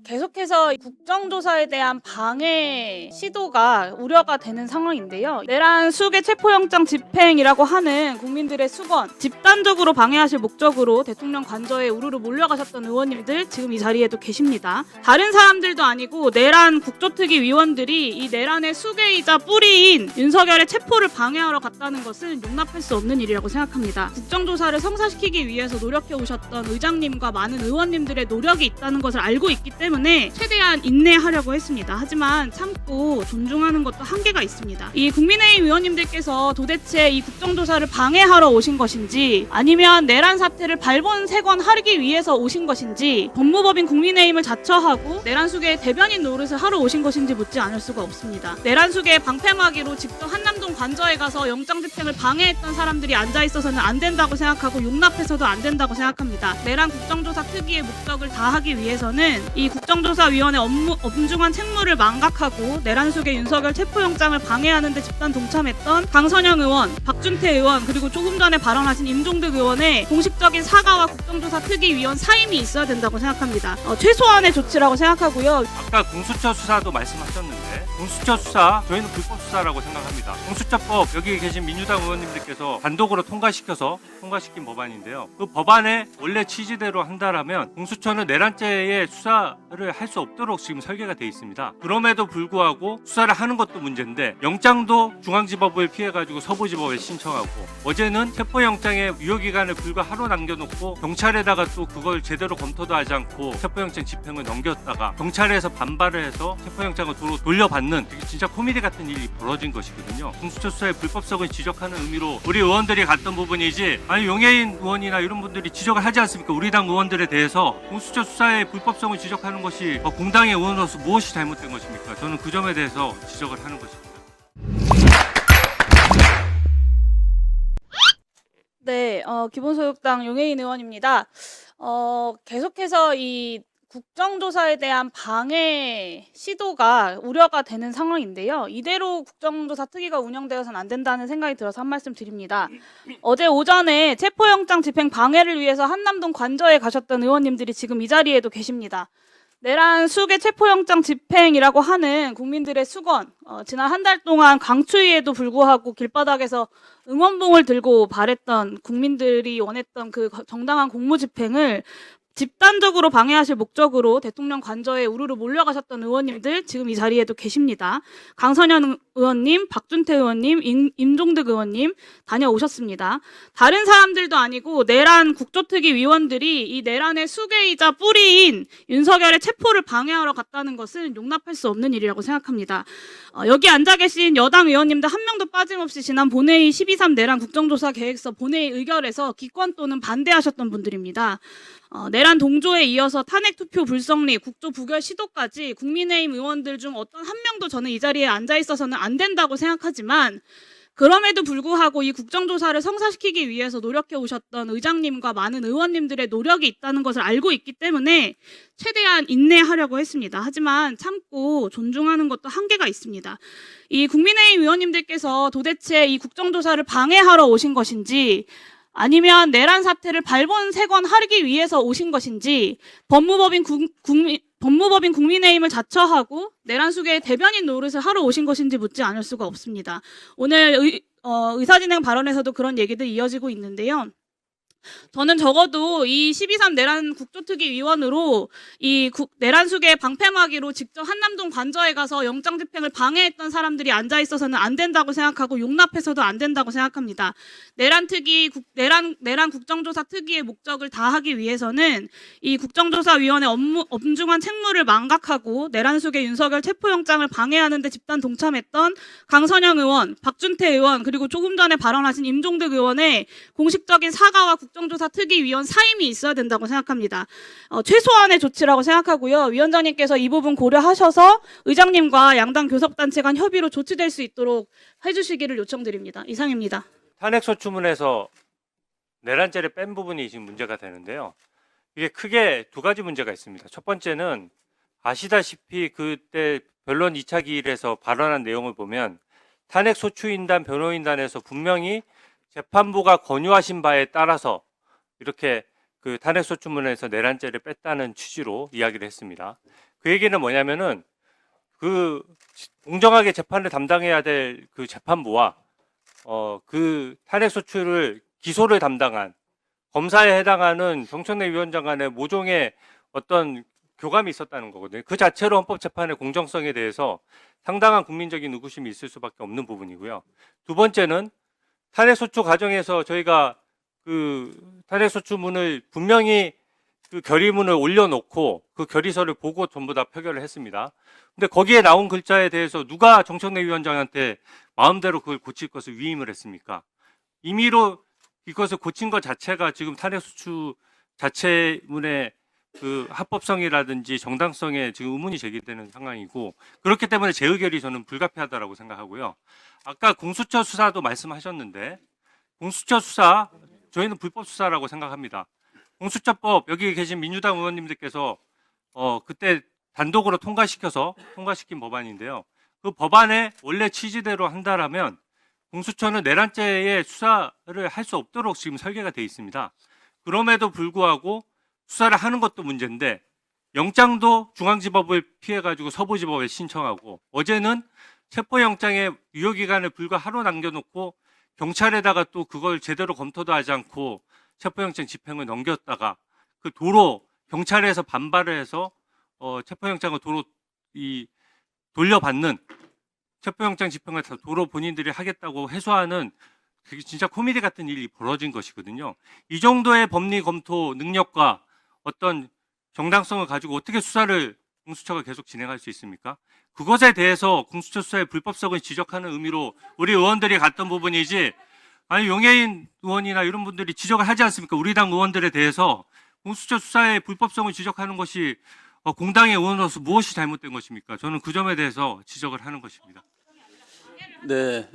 계속해서 국정조사에 대한 방해 시도가 우려가 되는 상황인데요. 내란 수계 체포영장 집행이라고 하는 국민들의 수건, 집단적으로 방해하실 목적으로 대통령 관저에 우르르 몰려가셨던 의원님들 지금 이 자리에도 계십니다. 다른 사람들도 아니고 내란 국조특위 위원들이 이 내란의 수계이자 뿌리인 윤석열의 체포를 방해하러 갔다는 것은 용납할 수 없는 일이라고 생각합니다. 국정조사를 성사시키기 위해서 노력해 오셨던 의장님과 많은 의원님들의 노력이 있다는 것을 알고 있기 때문에 최대한 인내하려고 했습니다. 하지만 참고 존중하는 것도 한계가 있습니다. 이 국민의힘 의원님들께서 도대체 이 국정조사를 방해하러 오신 것인지 아니면 내란 사태를 발본색원하기 위해서 오신 것인지 법무법인 국민의힘을 자처하고 내란 수계의 대변인 노릇을 하러 오신 것인지 묻지 않을 수가 없습니다. 내란 수계의 방패막이로 직접 한남동 관저에 가서 영장 집행을 방해했던 사람들이 앉아있어서는 안 된다고 생각하고 용납해서도 안 된다고 생각합니다. 내란 국정조사 특위의 목적을 다하기 위해서는 이 국정조사위원회 엄중한 책무를 망각하고 내란 수계 윤석열 체포영장을 방해하는 데 집단 동참했던 강선영 의원, 박준태 의원 그리고 조금 전에 발언하신 임종득 의원의 공식적인 사과와 국정조사 특위위원 사임이 있어야 된다고 생각합니다. 최소한의 조치라고 생각하고요. 아까 공수처 수사도 말씀하셨는데 공수처 수사 저희는 불법 수사라고 생각합니다. 공수처법 여기 계신 민주당 의원님들께서 단독으로 통과시킨 법안인데요. 그 법안의 원래 취지대로 한다라면 공수처는 내란죄의 수사를 할 수 없도록 지금 설계가 돼 있습니다. 그럼에도 불구하고 수사를 하는 것도 문제인데 영장도 중앙지법을 피해가지고 서부지법에 신청하고 어제는 체포영장의 유효기간을 불과 하루 남겨놓고 경찰에다가 또 그걸 제대로 검토도 하지 않고 체포영장 집행을 넘겼다가 경찰에서 반발을 해서 체포영장을 돌려받는 진짜 코미디 같은 일이 벌어진 것이거든요. 공수처 수사의 불법성을 지적하는 의미로 우리 의원들이 갔던 부분이지 아니 용해인 의원이나 이런 분들이 지적을 하지 않습니까? 우리 당 의원들에 대해서 공수처 수사의 불법성을 지적하는 것이 공당의 의원으로서 무엇이 잘못된 것입니까? 저는 그 점에 대해서 지적을 하는 것입니다. 네, 기본소득당 용해인 의원입니다. 계속해서 이 국정조사에 대한 방해 시도가 우려가 되는 상황인데요. 이대로 국정조사 특위가 운영되어서는 안 된다는 생각이 들어서 한 말씀 드립니다. 어제 오전에 체포영장 집행 방해를 위해서 한남동 관저에 가셨던 의원님들이 지금 이 자리에도 계십니다. 내란 수계 체포영장 집행이라고 하는 국민들의 수건, 지난 한 달 동안 강추위에도 불구하고 길바닥에서 응원봉을 들고 발했던 국민들이 원했던 그 정당한 공무집행을 집단적으로 방해하실 목적으로 대통령 관저에 우르르 몰려가셨던 의원님들 지금 이 자리에도 계십니다. 강선현 의원님, 박준태 의원님, 임종득 의원님 다녀오셨습니다. 다른 사람들도 아니고 내란 국조특위 위원들이 이 내란의 수계이자 뿌리인 윤석열의 체포를 방해하러 갔다는 것은 용납할 수 없는 일이라고 생각합니다. 여기 앉아 계신 여당 의원님들 한 명도 빠짐없이 지난 본회의 12.3 내란 국정조사 계획서 본회의 의결에서 기권 또는 반대하셨던 분들입니다. 내란 동조에 이어서 탄핵 투표 불성리, 국조 부결 시도까지 국민의힘 의원들 중 어떤 한 명도 저는 이 자리에 앉아 있어서는 안 된다고 생각하지만 그럼에도 불구하고 이 국정조사를 성사시키기 위해서 노력해 오셨던 의장님과 많은 의원님들의 노력이 있다는 것을 알고 있기 때문에 최대한 인내하려고 했습니다. 하지만 참고 존중하는 것도 한계가 있습니다. 이 국민의힘 의원님들께서 도대체 이 국정조사를 방해하러 오신 것인지 아니면 내란 사태를 발본색원하기 위해서 오신 것인지 법무법인 국민의힘을 자처하고 내란 수계의 대변인 노릇을 하러 오신 것인지 묻지 않을 수가 없습니다. 오늘 의사진행 발언에서도 그런 얘기들 이어지고 있는데요. 저는 적어도 이 12.3 내란 국조특위 위원으로 이 내란 수계의 방패막이로 직접 한남동 관저에 가서 영장 집행을 방해했던 사람들이 앉아 있어서는 안 된다고 생각하고 용납해서도 안 된다고 생각합니다. 내란 국정조사 특위의 목적을 다하기 위해서는 이 국정조사위원회 엄중한 책무를 망각하고 내란 수계 윤석열 체포영장을 방해하는 데 집단 동참했던 강선영 의원, 박준태 의원 그리고 조금 전에 발언하신 임종득 의원의 공식적인 사과와 국정조사 특위위원 사임이 있어야 된다고 생각합니다. 최소한의 조치라고 생각하고요. 위원장님께서 이 부분 고려하셔서 의장님과 양당 교섭단체 간 협의로 조치될 수 있도록 해주시기를 요청드립니다. 이상입니다. 탄핵소추문에서 내란죄를 뺀 부분이 지금 문제가 되는데요. 이게 크게 두 가지 문제가 있습니다. 첫 번째는 아시다시피 그때 변론 2차 기일에서 발언한 내용을 보면 탄핵소추인단 변호인단에서 분명히 재판부가 권유하신 바에 따라서 이렇게 그 탄핵소추문에서 내란죄를 뺐다는 취지로 이야기를 했습니다. 그 얘기는 뭐냐면은 그 공정하게 재판을 담당해야 될 그 재판부와 그 탄핵소추를 기소를 담당한 검사에 해당하는 정청래 위원장 간의 모종의 어떤 교감이 있었다는 거거든요. 그 자체로 헌법재판의 공정성에 대해서 상당한 국민적인 의구심이 있을 수밖에 없는 부분이고요. 두 번째는 탄핵소추 과정에서 저희가 그 탄핵소추문을 분명히 그 결의문을 올려놓고 그 결의서를 보고 전부 다 표결을 했습니다. 근데 거기에 나온 글자에 대해서 누가 정청래 위원장한테 마음대로 그걸 고칠 것을 위임을 했습니까? 임의로 이것을 고친 것 자체가 지금 탄핵소추 자체문의 그 합법성이라든지 정당성에 지금 의문이 제기되는 상황이고, 그렇기 때문에 제 의결이 저는 불가피하다라고 생각하고요. 아까 공수처 수사도 말씀하셨는데, 공수처 수사 저희는 불법 수사라고 생각합니다. 공수처법 여기 계신 민주당 의원님들께서 그때 단독으로 통과시킨 법안인데요. 그 법안의 원래 취지대로 한다라면 공수처는 내란죄의 수사를 할 수 없도록 지금 설계가 돼 있습니다. 그럼에도 불구하고 수사를 하는 것도 문제인데 영장도 중앙지법을 피해가지고 서부지법에 신청하고, 어제는 체포영장의 유효기간을 불과 하루 남겨놓고 경찰에다가 또 그걸 제대로 검토도 하지 않고 체포영장 집행을 넘겼다가 그 도로 경찰에서 반발을 해서 체포영장을 도로 돌려받는, 체포영장 집행을 다 도로 본인들이 하겠다고 해소하는 그게 진짜 코미디 같은 일이 벌어진 것이거든요. 이 정도의 법리 검토 능력과 어떤 정당성을 가지고 어떻게 수사를 공수처가 계속 진행할 수 있습니까? 그것에 대해서 공수처 수사의 불법성을 지적하는 의미로 우리 의원들이 갔던 부분이지, 아니 용해인 의원이나 이런 분들이 지적을 하지 않습니까? 우리 당 의원들에 대해서 공수처 수사의 불법성을 지적하는 것이 공당의 의원으로서 무엇이 잘못된 것입니까? 저는 그 점에 대해서 지적을 하는 것입니다. 네,